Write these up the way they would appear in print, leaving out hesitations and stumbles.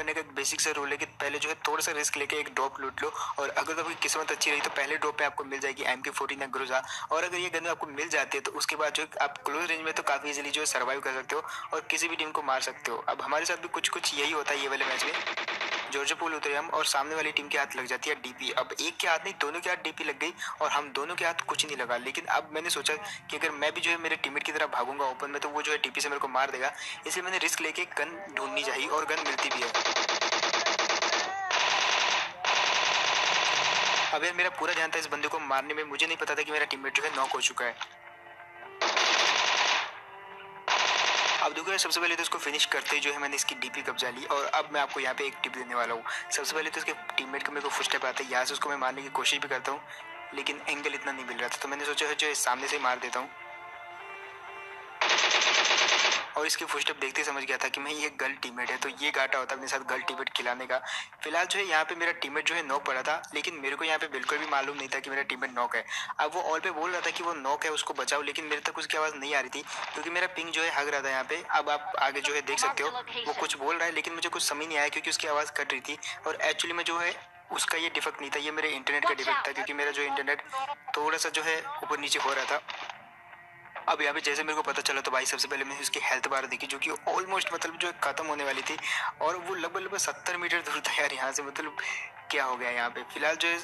करने का एक बेसिक सा रूल है कि पहले जो है थोड़ा सा रिस्क लेके एक ड्रॉप लूट लो, और अगर आपकी किस्मत अच्छी रही तो पहले ड्रॉप पे आपको मिल जाएगी MK14 या ग्रोजा, और अगर ये गन आपको मिल जाती है तो उसके बाद जो आप क्लोज रेंज में तो काफी इजीली जो है सर्वाइव कर सकते हो और किसी भी टीम को मार सकते हो। अब हमारे साथ भी कुछ कुछ यही होता है ये वाले मैच में। जॉर्जिया पूल उतरे हम और सामने वाली टीम के हाथ लग जाती है डीपी। अब एक के हाथ नहीं, दोनों के हाथ डीपी लग गई और हम दोनों के हाथ कुछ नहीं लगा। लेकिन अब मैंने सोचा कि अगर मैं भी जो है मेरे टीममेट की तरह भागूंगा ओपन में तो वो जो है डीपी से मेरे को मार देगा, इसलिए मैंने रिस्क लेके गन ढूंढनी चाहिए और गन मिलती भी है। अब यार मेरा पूरा ध्यान था इस बंदे को मारने में, मुझे नहीं पता था कि मेरा टीममेट जो है नॉक हो चुका है। अब देखो यार, सबसे पहले तो इसको फिनिश करते ही जो है मैंने इसकी डीपी कब्जा ली, और अब मैं आपको यहाँ पे एक टिप देने वाला हूँ। सबसे पहले तो इसके टीममेट का मेरे को फुट स्टेप आता है, यहाँ से उसको मैं मारने की कोशिश भी करता हूँ लेकिन एंगल इतना नहीं मिल रहा था, तो मैंने सोचा जो सामने से मार देता हूँ, और इसकी फुट स्टेप देखते समझ गया था कि मैं ये गर्ल टीममेट है, तो ये घाटा होता अपने साथ गर्ल टीममेट खिलाने का। फिलहाल जो है यहाँ पे मेरा टीममेट जो है नॉक पड़ा था, लेकिन मेरे को यहाँ पे बिल्कुल भी मालूम नहीं था कि मेरा टीममेट नॉक है। अब वो ऑल पे बोल रहा था कि वो नॉक है, उसको बचाओ, लेकिन मेरे तक उसकी आवाज़ नहीं आ रही थी क्योंकि मेरा पिंग जो है हग रहा था यहाँ पे। अब आप आगे जो है देख सकते हो वो कुछ बोल रहा है लेकिन मुझे कुछ समझ नहीं आया क्योंकि उसकी आवाज़ कट रही थी, और एक्चुअली में जो है उसका ये डिफेक्ट नहीं था, ये मेरे इंटरनेट का डिफेक्ट था क्योंकि मेरा जो इंटरनेट थोड़ा सा जो है ऊपर नीचे हो रहा था। अब यहाँ पे जैसे मेरे को पता चला तो भाई सबसे पहले मैंने उसकी हेल्थ बार देखी जो कि ऑलमोस्ट मतलब जो खत्म होने वाली थी, और वो लगभग 70 मीटर दूर था यार यहाँ से। मतलब क्या हो गया यहाँ पे। फिलहाल जो है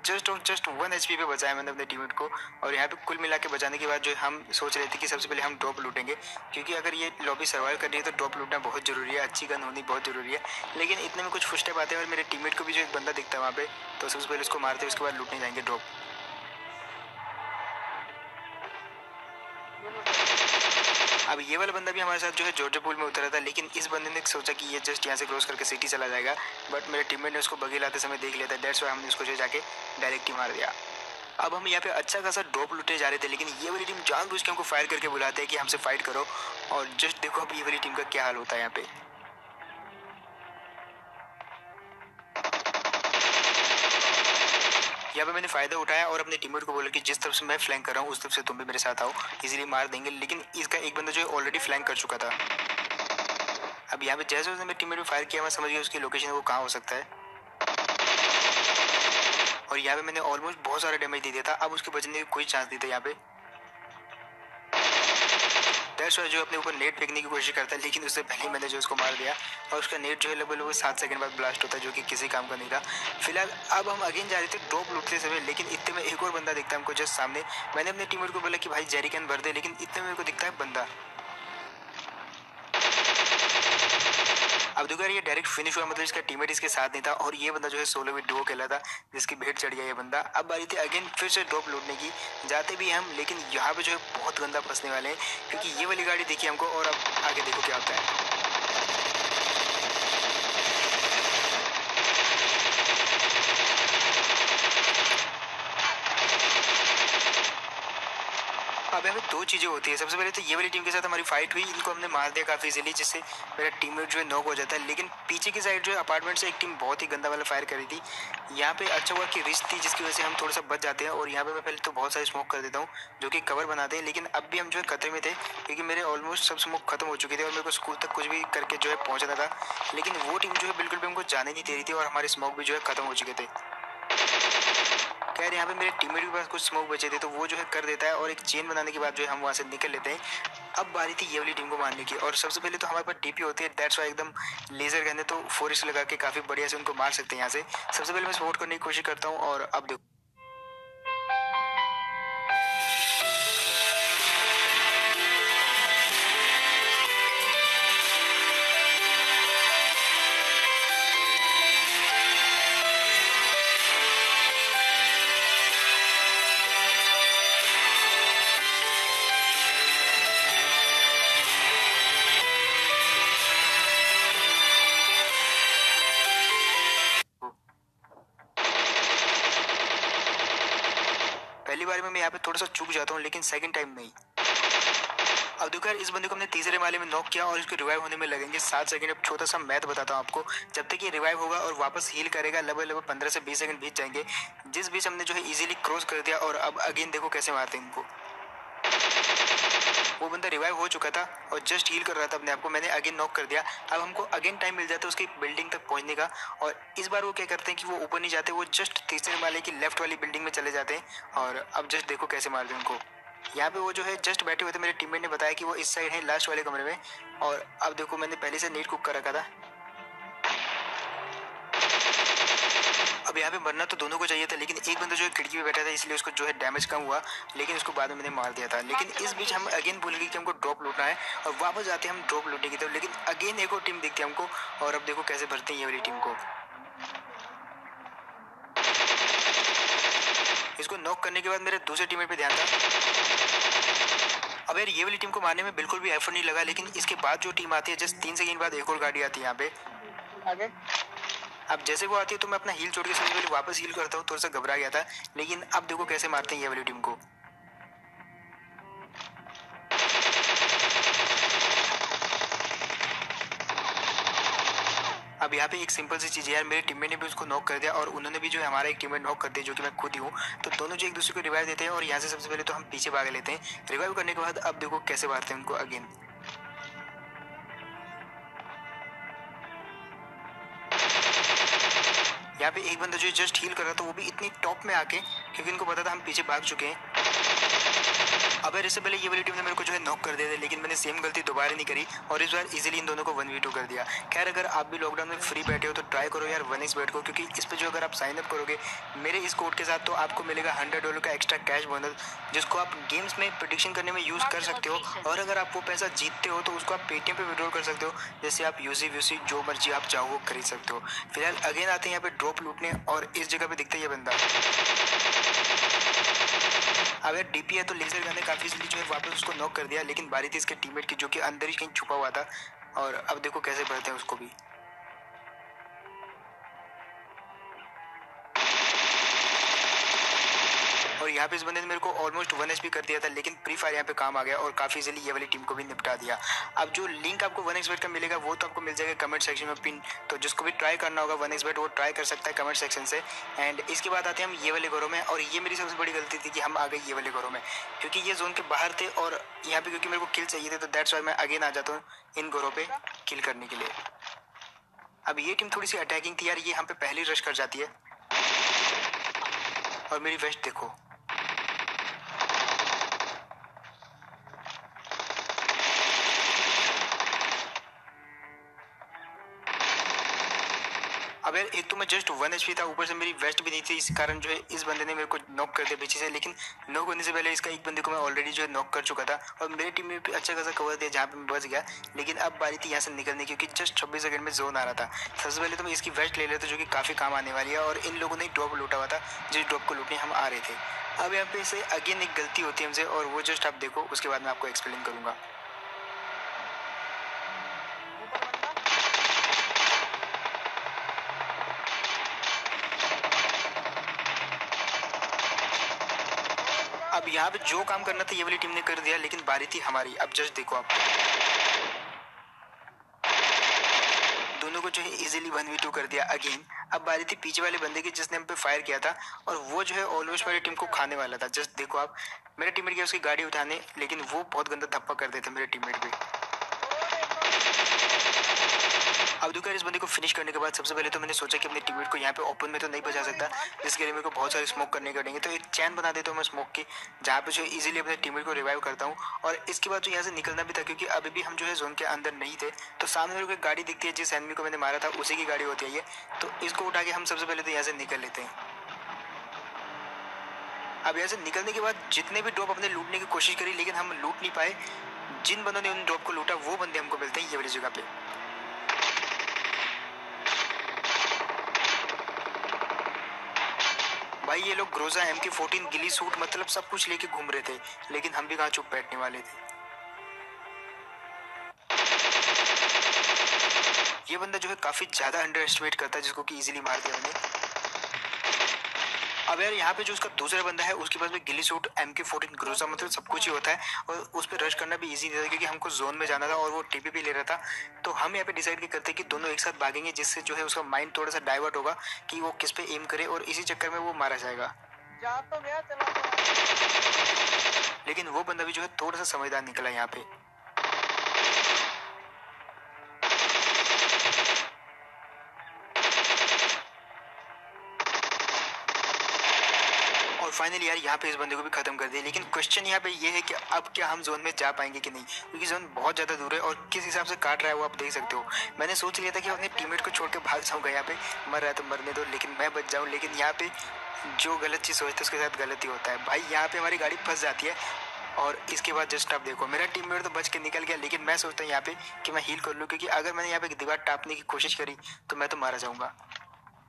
जस्ट 1 HP पे बचाया मैंने अपने टीममेट को, और यहाँ पे कुल मिला के बचाने के बाद जो हम सोच रहे थे कि सबसे पहले हम ड्रॉप लूटेंगे क्योंकि अगर ये लॉबी सर्वाइव कर रही है तो ड्रॉप लूटना बहुत जरूरी है, अच्छी गन होनी बहुत जरूरी है। लेकिन इतने में कुछ फुट स्टेप आते हैं और मेरे टीममेट को भी जो एक बंदा दिखता है वहाँ पे, तो सबसे पहले उसको मारते हैं, उसके बाद लूटने जाएंगे ड्रॉप। अब ये वाला बंदा भी हमारे साथ जो है जॉर्जिया पूल में उतरा था, लेकिन इस बंदे ने सोचा कि ये जस्ट यहाँ से क्रॉस करके सिटी चला जाएगा, बट मेरे टीममेट ने उसको बगी लाते समय देख लिया था, दैट्स व्हाई हमने उसको जो जाके डायरेक्ट ही मार दिया। अब हम यहाँ पे अच्छा खासा ड्रॉप लूटने जा रहे थे, लेकिन ये वाली टीम जानबूझ के हमको फायर करके बुलाते हैं कि हमसे फाइट करो, और जस्ट देखो अब ये वाली टीम का क्या हाल होता है यहाँ पे। यहाँ पे मैंने फायदा उठाया और अपने टीममेट को बोला कि जिस तरफ से मैं फ्लैंक कर रहा हूँ उस तरफ से तुम भी मेरे साथ आओ, इजीली मार देंगे। लेकिन इसका एक बंदा जो है ऑलरेडी फ्लैंक कर चुका था। अब यहाँ पे जैसे उसने मेरे टीममेट में फायर किया मैं समझ गया उसकी लोकेशन वो कहाँ हो सकता है, और यहाँ पे मैंने ऑलमोस्ट बहुत सारा डैमेज दे दिया था। अब उसके बचने की कोई चांस नहीं था यहाँ पे। दैट्स व्हाई जो अपने ऊपर नेट फेंकने की कोशिश करता है, लेकिन उससे पहले मैंने जो उसको मार दिया, और उसका नेट जो है लगभग 7 सेकंड बाद ब्लास्ट होता है जो कि किसी काम का नहीं था। फिलहाल अब हम अगेन जा रहे थे ड्रॉप लूटते समय, लेकिन इतने में एक और बंदा दिखता है हमको जस्ट सामने। मैंने अपने टीममेट को बोला कि भाई जेरी कैन भर दे, लेकिन इतने में मेरे को दिखता है बंदा। अब देखो यार ये डायरेक्ट फिनिश हुआ, मतलब इसका टीममेट इसके साथ नहीं था, और ये बंदा जो है सोलो विद डुओ खेला था जिसकी भेंट चढ़ गया ये बंदा। अब बारी थी अगेन फिर से ड्रॉप लूटने की, जाते भी हम, लेकिन यहाँ पे जो है बहुत गंदा फंसने वाले हैं क्योंकि ये वाली गाड़ी देखी हमको, और अब आगे देखो क्या होता है। अब यहाँ पे दो चीज़ें होती है। सबसे पहले तो ये वाली टीम के साथ हमारी फाइट हुई, इनको हमने मार दिया काफ़ी इजीली जिससे मेरा टीममेट जो है नॉक हो जाता है। लेकिन पीछे की साइड जो है अपार्टमेंट से एक टीम बहुत ही गंदा वाला फायर कर रही थी। यहाँ पे अच्छा हुआ कि रिस्क थी जिसकी वजह से हम थोड़ा सा बच जाते हैं, और यहाँ पे मैं पहले तो बहुत सारी स्मोक कर देता हूँ जो कि कवर बनाते हैं। लेकिन अब भी हम जो है खतरे में थे क्योंकि मेरे ऑलमोस्ट सब स्मोक खत्म हो चुके थे और मेरे को स्कूल तक कुछ भी करके जो है पहुँचना था, लेकिन वो टीम जो है बिल्कुल भी हमको जाने नहीं दे रही थी और हमारे स्मोक भी जो है खत्म हो चुके थे। खैर यहाँ पे मेरे टीममेट के पास कुछ स्मोक बचे थे तो वो जो है कर देता है, और एक चेन बनाने के बाद जो है हम वहाँ से निकल लेते हैं। अब बारी थी ये वाली टीम को मारने की, और सबसे पहले तो हमारे पास डीपी होती है, दैट्स व्हाई एकदम लेजर गन है तो फोरेस्ट लगा के काफ़ी बढ़िया से उनको मार सकते हैं यहाँ से। सबसे पहले मैं सपोर्ट करने की कोशिश करता हूँ, और अब देखो पहली बार में मैं यहाँ पे थोड़ा सा चूक जाता हूँ, लेकिन सेकंड टाइम नहीं। अब देखो यार इस बंदे को हमने तीसरे माले में नॉक किया और इसको रिवाइव होने में लगेंगे 7 सेकंड। अब छोटा सा मैथ बताता हूँ आपको, जब तक ये रिवाइव होगा और वापस हील करेगा लगभग 15 से 20 सेकंड बीत जाएंगे, जिस बीच हमने जो है इजीली क्रॉस कर दिया। और अब अगेन देखो कैसे मारते हैं इनको। वो बंदा रिवाइव हो चुका था और जस्ट हील कर रहा था अपने आप को। मैंने अगेन नॉक कर दिया। अब हमको अगेन टाइम मिल जाता है उसकी बिल्डिंग तक पहुंचने का, और इस बार वो क्या करते हैं कि वो ऊपर नहीं जाते, वो जस्ट तीसरे माले की लेफ्ट वाली बिल्डिंग में चले जाते हैं। और अब जस्ट देखो कैसे मारते हैं उनको। यहाँ पे वो जो है जस्ट बैठे हुए थे, मेरे टीममेट ने बताया कि वो इस साइड है लास्ट वाले कमरे में। और अब देखो मैंने पहले से नीट कुक कर रखा था। अब यहाँ पे मरना तो दोनों को चाहिए था, लेकिन एक बंदा जो है खिड़की पे बैठा था इसलिए उसको जो है डैमेज कम हुआ, लेकिन उसको बाद में मैंने मार दिया था। लेकिन इस बीच हम अगेन भूल गए कि हमको ड्रॉप लूटना है, और वापस आते हैं हम ड्रॉप लूटने की तरफ। लेकिन अगेन एक और टीम दिखती है हमको, और अब देखो कैसे भरते हैं ये वाली टीम को। इसको नॉक करने के बाद मेरे दूसरे टीममेट पे ध्यान था। अब यार ये वाली टीम को मारने में बिल्कुल भी एफर्ट नहीं लगा, लेकिन इसके बाद जो टीम आती है जस्ट 3 सेकंड बाद एक और गाड़ी आती है यहाँ पे आगे। अब जैसे वो आती है तो मैं अपना हील छोड़ के सबसे पहले वापस हील करता हूँ, थोड़ा सा घबरा गया था। लेकिन अब देखो कैसे मारते हैं ये वाली टीम को। अब यहाँ पे एक सिंपल सी चीज़ है यार, मेरे टीममेट ने भी उसको नॉक कर दिया और उन्होंने भी जो है हमारा एक टीममेट नॉक कर दिया, जो कि मैं खुद ही हूँ। तो दोनों जो एक दूसरे को रिवाइव देते हैं, और यहाँ से सबसे पहले तो हम पीछे भाग लेते हैं। रिवाइव करने के बाद अब देखो कैसे मारते हैं उनको अगेन। यहाँ पे एक बंदा जो जस्ट हील कर रहा था वो भी इतनी टॉप में आके, क्योंकि इनको पता था हम पीछे भाग चुके हैं। अब यार इससे पहले ये वाली टीम ने मेरे को जो है नॉक कर दिया था, लेकिन मैंने सेम गलती दोबारा नहीं करी और इस बार इजीली इन दोनों को 1v2 कर दिया। खैर अगर आप भी लॉकडाउन में फ्री बैठे हो तो ट्राई करो यार 1xbet को, क्योंकि इस पे जो अगर आप साइन अप करोगे मेरे इस कोड के साथ तो आपको मिलेगा $100 का एक्स्ट्रा कैश बोनस, जिसको आप गेम्स में प्रेडिक्शन करने में यूज़ कर सकते हो। और अगर आप वो पैसा जीतते हो तो उसको आप पेटीएम पे विड्रॉल कर सकते हो, जैसे आप यूसी व्यूसी जो मर्जी आप चाहो वो खरीद सकते हो। फिलहाल अगेन आते हैं यहाँ पे ड्रॉप लूटने, और इस जगह पे दिखता है ये बंदा। अब यार डीपी है तो लेजर गन ने काफी इजीली जो है वापस उसको नॉक कर दिया, लेकिन बारी थी इसके टीममेट की जो कि अंदर ही कहीं छुपा हुआ था। और अब देखो कैसे भरते हैं उसको भी। और यहाँ पे इस बंदे ने मेरे को ऑलमोस्ट 1 HP कर दिया था, लेकिन प्री फायर यहाँ पे काम आ गया और काफी इजीली ये वाली टीम को भी निपटा दिया। अब जो लिंक आपको 1xbet का मिलेगा वो तो आपको मिल जाएगा कमेंट सेक्शन में पिन, तो जिसको भी ट्राई करना होगा 1xbet वो ट्राई कर सकता है कमेंट सेक्शन से। एंड इसके बाद आते हैं हम ये वाले घरों में, और ये मेरी सबसे बड़ी गलती थी कि हम आ गए ये वाले घरों में, क्योंकि ये जोन के बाहर थे और यहाँ पे क्योंकि मेरे को किल चाहिए थे, तो दैट्स वाई मैं अगेन आ जाता हूँ इन घरों पे किल करने के लिए। अब ये टीम थोड़ी सी अटैकिंग थी यार, ये हम पे पहले रश कर जाती है। और मेरी वेस्ट देखो, अब यार एक तो मैं जस्ट 1 HP था, ऊपर से मेरी वेस्ट भी नहीं थी, इस कारण जो है इस बंदे ने मेरे को नॉक कर दिया पीछे से। लेकिन नॉक होने से पहले इसका एक बंदे को मैं ऑलरेडी जो है नॉक कर चुका था, और मेरी टीम में भी अच्छा खासा कवर दिया जहाँ पे मैं बच गया। लेकिन अब बारी थी यहाँ से निकलने की, क्योंकि जस्ट 26 सेकंड में जोन आ रहा था। सबसे पहले तो मैं इसकी वेस्ट ले लेता जो कि काफ़ी काम आने वाली है, और इन लोगों ने ड्रॉप लूटा हुआ था जिस ड्रॉप को लूटने हम आ रहे थे। अब यहाँ पे से अगेन एक गलती होती है हमसे, और वो जस्ट आप देखो, उसके बाद मैं आपको एक्सप्लेन करूँगा। अब यहाँ पे जो काम करना था ये वाली टीम ने कर दिया, लेकिन बारी थी हमारी। अब जस्ट देखो आप, दोनों को जो है इजीली 1v2 कर दिया अगेन। अब बारी थी पीछे वाले बंदे की जिसने हम पे फायर किया था, और वो जो है ऑलमोस्ट मेरी टीम को खाने वाला था। जस्ट देखो आप, मेरे टीममेट गया उसकी गाड़ी उठाने, लेकिन वो बहुत गंदा धप्पा कर देते मेरे टीममेट पे। अब देखो इस बंदे को फिनिश करने के बाद सबसे पहले तो मैंने सोचा कि अपने टीममेट को यहाँ पे ओपन में तो नहीं बचा सकता, जिसके लिए मेरे को बहुत सारे स्मोक करने पड़ेंगे। तो एक चैन बना देता हूँ मैं स्मोक की, जहाँ पे जो इजीली अपने टीममेट को रिवाइव करता हूँ। और इसके बाद जो यहाँ से निकलना भी था, क्योंकि अभी भी हम जो है जोन के अंदर नहीं थे। तो सामने मेरे को एक गाड़ी दिखती है, जिस एनिमी को मैंने मारा था उसी की गाड़ी होती है ये। तो इसको उठा के हम सबसे पहले तो यहाँ से निकल लेते हैं। अब यहाँ से निकलने के बाद जितने भी ड्रॉप अपने लूटने की कोशिश करी, लेकिन हम लूट नहीं पाए। जिन बंदों ने उन ड्रॉप को लूटा वो बंदे हमको मिलते हैं ये वाली जगह पे। भाई ये लोग ग्रोजा MK14 गिली सूट मतलब सब कुछ लेके घूम रहे थे, लेकिन हम भी कहाँ चुप बैठने वाले थे। ये बंदा जो है काफी ज्यादा अंडर एस्टिमेट करता है, जिसको कि इजीली मार दिया मैंने। अब यार यहाँ पे जो उसका दूसरा बंदा है उसके पास में गिली सूट MK14 ग्रोजा मतलब सब कुछ ही होता है, और उस पर रश करना भी इजी नहीं था, क्योंकि हमको जोन में जाना था और वो टीपी भी ले रहा था। तो हम यहाँ पे डिसाइड करते कि दोनों एक साथ भागेंगे, जिससे जो है उसका माइंड थोड़ा सा डाइवर्ट होगा कि वो किस पे एम करे, और इसी चक्कर में वो मारा जाएगा। जा तो गया, चला तो आया। लेकिन वो बंदा भी जो है थोड़ा सा समझदार निकला यहाँ पे। और फाइनली यार यहाँ पे इस बंदे को भी खत्म कर दिया। लेकिन क्वेश्चन यहाँ पे ये है कि अब क्या हम जोन में जा पाएंगे कि नहीं, क्योंकि जोन बहुत ज्यादा दूर है और किस हिसाब से काट रहा है वो आप देख सकते हो। मैंने सोच लिया था कि अपने टीममेट को छोड़ के भाग जाऊंगा, यहाँ पे मर रहा है तो मरने दो, लेकिन मैं बच जाऊँ। लेकिन यहाँ पे जो गलत चीज सोचते उसके साथ गलत ही होता है भाई। यहाँ पे हमारी गाड़ी फंस जाती है और इसके बाद जस्ट आप देखो मेरा टीममेट तो बच के निकल गया, लेकिन मैं सोचता हूँ यहाँ पे कि मैं हील कर लूँ, क्योंकि अगर मैंने यहाँ पे दीवार टापने की कोशिश करी तो मैं तो मारा जाऊंगा।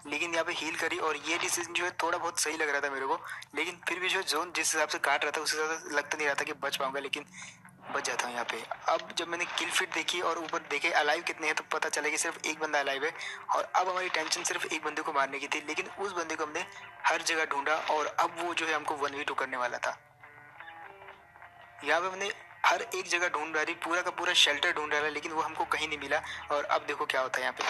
लेकिन यहाँ पे हील करी और ये डिसीजन जो है थोड़ा बहुत सही लग रहा था मेरे को। लेकिन फिर भी जो जोन जिस हिसाब से काट रहा था उस हिसाब से लग तो नहीं रहा था कि बच पाऊंगा, लेकिन बच जाता हूँ यहाँ पे। अब जब मैंने किल फीड देखी और ऊपर देखे अलाइव कितने हैं तो पता चला कि सिर्फ एक बंदा अलाइव है। और अब हमारी टेंशन सिर्फ एक बंदे को मारने की थी, लेकिन उस बंदे को हमने हर जगह ढूंढा और अब वो जो है हमको 1v2 करने वाला था। यहाँ पे हमने हर एक जगह ढूंढ रही, पूरा का पूरा शेल्टर ढूंढ रहा है, लेकिन वो हमको कहीं नहीं मिला। और अब देखो क्या होता है यहाँ पे।